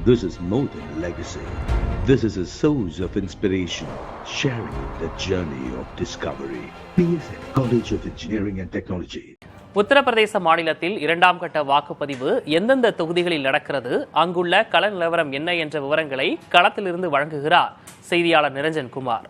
This is more than legacy. This is a source of inspiration, sharing the journey of discovery. PSN College of Engineering and Technology. Uttar Pradesh மாநிலத்தில் இரண்டாம் கட்ட வாக்குப்பதிவு எந்தெந்த தொகுதிகளில் நடக்கிறது, அங்குள்ள கள நிலவரம் என்ன என்ற விவரங்களை களத்திலிருந்து வழங்குகிறார் செய்தியாளர் நிரஞ்சன் குமார்.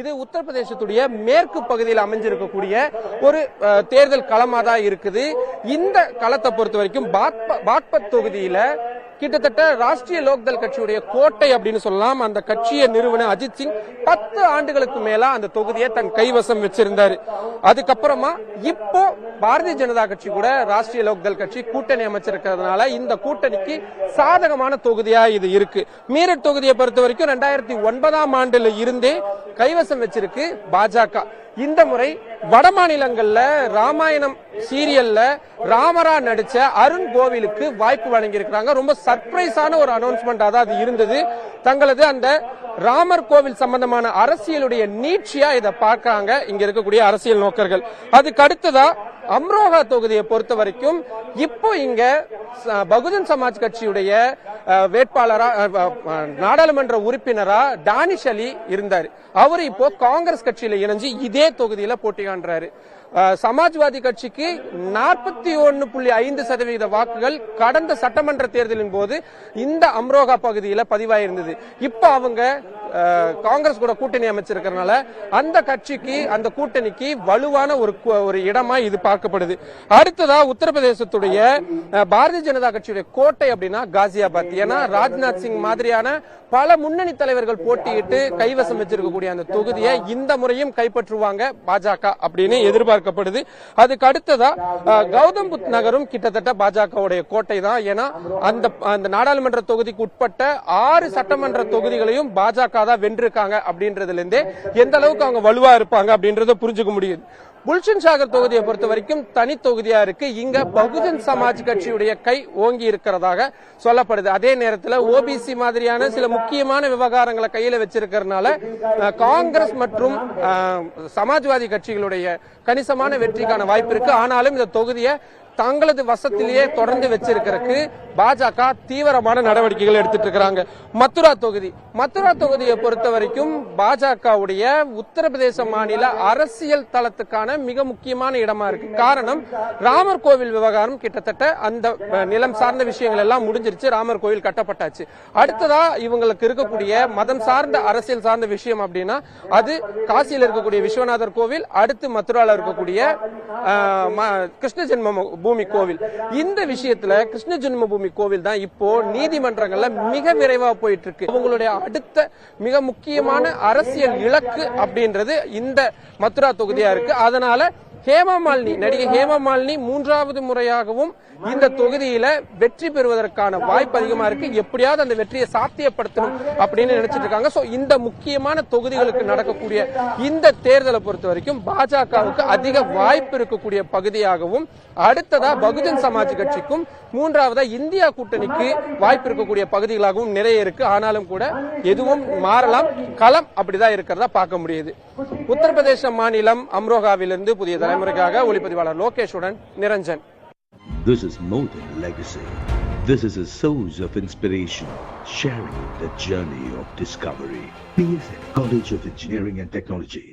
இது உத்தரப்பிரதேசத்துடைய மேற்கு பகுதியில் அமைஞ்சிருக்கக்கூடிய ஒரு தேர்தல் களமா தான் இருக்குது. இந்த களத்தை பொறுத்த வரைக்கும் பாக்பத் தொகுதியில கிட்டத்தட்ட ராஷ்டிரிய லோக்தள் கட்சியுடைய கோட்டை அப்படின்னு சொல்லலாம். அந்த கட்சியை நிறுவன அஜித் சிங் 10 ஆண்டுகளுக்கு மேல அந்த தொகுதியை தன் கைவசம் வச்சிருந்தாரு. அதுக்கப்புறமா இப்போ பாரதிய ஜனதா கட்சி கூட ராஷ்டிரிய லோக்தள் கட்சி கூட்டணி அமைச்சிருக்கிறதுனால இந்த கூட்டணிக்கு சாதகமான தொகுதியா இது இருக்கு. மீரட் தொகுதியை பொறுத்த வரைக்கும் 2009ஆம் ஆண்டுல இருந்தே கைவசம் வச்சிருக்கு பாஜக. இந்த முறை வட மாநிலங்கள்ல ராமாயணம் சீரியல்ல ராமரா நடிச்ச அருண் கோவிலுக்கு வாய்ப்பு வழங்கியிருக்கிறாங்க. ரொம்ப சர்ப்ரைஸான ஒரு அனௌன்ஸ்மெண்டா தான் அது இருந்தது. தங்களது அந்த ராமர் கோவில் சம்பந்தமான அரசியலுடைய நீட்சியா இதை பார்க்கறாங்க இங்க இருக்கக்கூடிய அரசியல் நோக்கர்கள். அதுக்கு அடுத்ததா அம்ரோஹா தொகுதியை பொறுத்த வரைக்கும் இப்போ இங்க பகுஜன் சமாஜ் கட்சியுடைய வேட்பாளரா நாடாளுமன்ற உறுப்பினரா டானிஷ் அலி இருந்தார். அவரு இப்போ காங்கிரஸ் கட்சியில இணைஞ்சு இதே தொகுதியில போட்டி காண்றாரு. சமாஜ்வாதி கட்சிக்கு 41.5% வாக்குகள் கடந்த சட்டமன்ற தேர்தலின் போது இந்த அம்ரோகா பகுதியில் பதிவாயிருந்தது. இப்ப அவங்க காங்கிரஸ் கூட கூட்டணி அமைச்சிருக்கிறதுனால அந்த கட்சிக்கு அந்த கூட்டணிக்கு வலுவான ஒரு இடமா இது பார்க்கப்படுது. அடுத்ததா உத்தரப்பிரதேசத்துடைய பாரதிய ஜனதா கட்சியுடைய கோட்டை அப்படின்னா காசியாபாத். ஏன்னா ராஜ்நாத் சிங் மாதிரியான பல முன்னணி தலைவர்கள் போட்டியிட்டு கைவசம் வச்சிருக்கக்கூடிய அந்த தொகுதியை இந்த முறையும் கைப்பற்றுவாங்க பாஜக அப்படின்னு எதிர்பார்க்கப்படுது. அதுக்கு அடுத்ததா கௌதம் புத் நகரும் கிட்டத்தட்ட பாஜகவுடைய கோட்டை தான். ஏன்னா அந்த நாடாளுமன்ற தொகுதிக்கு உட்பட்ட 6 சட்டமன்ற தொகுதிகளையும் பாஜக தான் வென்றிருக்காங்க அப்படின்றதுல இருந்தே எந்த அளவுக்கு அவங்க வலுவா இருப்பாங்க அப்படின்றத புரிஞ்சுக்க முடியுது. புல்ஷன் சாகர் தொகுதியை பொறுத்த வரைக்கும் தனி தொகுதியா இருக்கு. இங்க பகுஜன் சமாஜ் கட்சியுடைய கை ஓங்கி இருக்கிறதாக சொல்லப்படுது. அதே நேரத்தில் ஓபிசி மாதிரியான சில முக்கியமான விவகாரங்களை கையில வச்சிருக்கிறதுனால காங்கிரஸ் மற்றும் சமாஜ்வாதி கட்சிகளுடைய கணிசமான வெற்றிக்கான வாய்ப்பு இருக்கு. ஆனாலும் இந்த தொகுதியை தங்களது வசத்திலேயே தொடர்ந்து வச்சிருக்கிறதுக்கு பாஜக தீவிரமான நடவடிக்கைகள் எடுத்துட்டு இருக்காங்க. மதுரா தொகுதியை பொறுத்த வரைக்கும் பாஜகவுடைய உத்தரப்பிரதேச மாநில அரசியல் தளத்துக்கான மிக முக்கியமான இடமா இருக்கு. காரணம் ராமர் கோவில் விவகாரம் கிட்டத்தட்ட அந்த நிலம் சார்ந்த விஷயங்கள் எல்லாம் முடிஞ்சிருச்சு. ராமர் கோவில் கட்டப்பட்டாச்சு. அடுத்ததா இவங்களுக்கு இருக்கக்கூடிய மதம் சார்ந்த அரசியல் சார்ந்த விஷயம் அப்படின்னா அது காசியில் இருக்கக்கூடிய விஸ்வநாதர் கோவில், அடுத்து மதுரால இருக்கக்கூடிய கிருஷ்ண ஜென்ம பூமி கோவில். இந்த விஷயத்துல கிருஷ்ண ஜென்மபூமி கோவில் தான் இப்போ நீதிமன்றங்கள்ல மிக விரைவா போயிட்டு இருக்கு. அவங்களுடைய அடுத்த மிக முக்கியமான அரசியல் இலக்கு அப்படின்றது இந்த மதுரா தொகுதியா இருக்கு. அதனால நடிகை ஹேமா மாலினி 3வது முறையாகவும் இந்த தொகுதியில வெற்றி பெறுவதற்கான வாய்ப்பு அதிகமா இருக்கு. எப்படியாவது அந்த வெற்றியை சாத்தியப்படுத்தணும் அப்படின்னு நினைச்சிட்டு இருக்காங்க. சோ இந்த முக்கியமான தொகுதிகளுக்கு நடக்கக்கூடிய இந்த தேர்தலை பொறுத்த வரைக்கும் பாஜகவுக்கு அதிக வாய்ப்பு இருக்கக்கூடிய பகுதியாகவும், அடுத்ததா பகுஜன் சமாஜ் கட்சிக்கும், 3வதா இந்தியா கூட்டணிக்கு வாய்ப்பு இருக்கக்கூடிய பகுதிகளாகவும் நிறைய இருக்கு. ஆனாலும் கூட எதுவும் மாறலாம். களம் அப்படிதான் இருக்கிறதா பார்க்க முடியுது. உத்தரப்பிரதேச மாநிலம் அம்ரோகாவிலிருந்து புதிய தலைமுறைக்காக ஒளிப்பதிவாளர் லோகேஷுடன் Niranjan. This is more than legacy. This is a source of inspiration, sharing the journey of discovery. PSN College of Engineering and Technology.